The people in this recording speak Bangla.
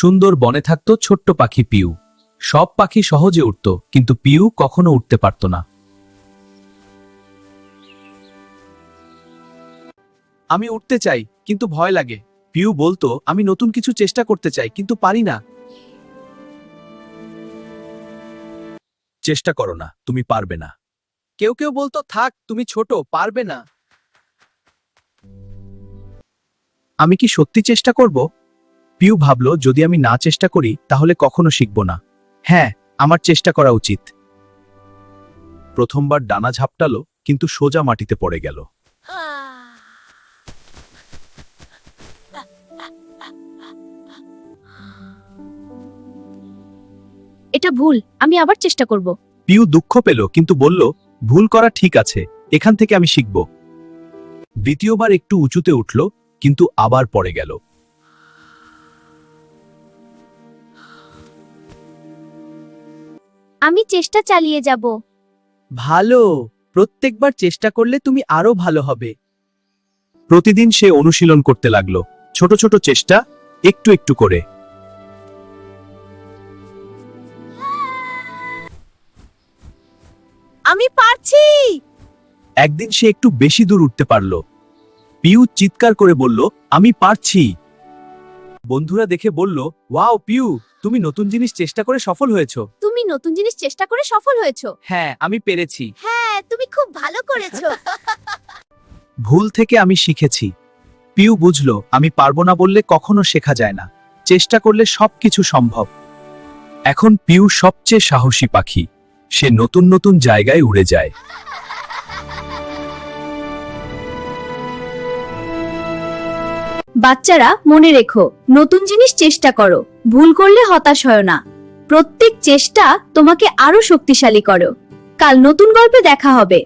সুন্দর বনে থাকত ছোট্ট পাখি পিউ। সব পাখি সহজে উঠত, কিন্তু পিউ কখনো উঠতে পারত না। আমি উঠতে চাই, কিন্তু ভয় লাগে। পিউ বলতো, আমি নতুন কিছু চেষ্টা করতে চাই, কিন্তু পারি না। চেষ্টা করো না, তুমি পারবে না। কেউ কেউ বলতো, থাক, তুমি ছোট, পারবে না। আমি কি সত্যি চেষ্টা করব? পিউ ভাবল, যদি আমি না চেষ্টা করি তাহলে কখনো শিখব না। হ্যাঁ, আমার চেষ্টা করা উচিত। প্রথমবার ডানা ঝাপটালো, কিন্তু সোজা মাটিতে পড়ে গেল। এটা ভুল, আমি আবার চেষ্টা করব। পিউ দুঃখ পেল, কিন্তু বলল, ভুল করা ঠিক আছে, এখান থেকে আমি শিখব। দ্বিতীয়বার একটু উঁচুতে উঠল, কিন্তু আবার পড়ে গেল। আমি চেষ্টা চালিয়ে যাব। ভালো, প্রত্যেকবার চেষ্টা করলে তুমি আরো ভালো হবে। প্রতিদিন সে অনুশীলন করতে লাগলো, ছোট ছোট চেষ্টা, একটু একটু করে। আমি পারছি। একদিন সে একটু বেশি দূর উঠতে পারল। পিউ চিৎকার করে বলল, আমি পারছি। বন্ধুরা দেখে বলল, ওয়াও পিউ, তুমি নতুন জিনিস চেষ্টা করে সফল হয়েছো। তুমি নতুন জিনিস চেষ্টা করে সফল হয়েছো। হ্যাঁ, আমি পেরেছি। হ্যাঁ, তুমি খুব ভালো করেছো। ভুল থেকে আমি শিখেছি। পিউ বুঝলো, আমি পারবো না বললে কখনো শেখা যায় না, চেষ্টা করলে সবকিছু সম্ভব। এখন পিউ সবচেয়ে সাহসী পাখি। সে নতুন নতুন জায়গায় উড়ে যায়। বাচ্চারা, মনে রেখো, নতুন জিনিস চেষ্টা করো, ভুল করলে হতাশ হয় না। প্রত্যেক চেষ্টা তোমাকে আরো শক্তিশালী করো। কাল নতুন গল্পে দেখা হবে।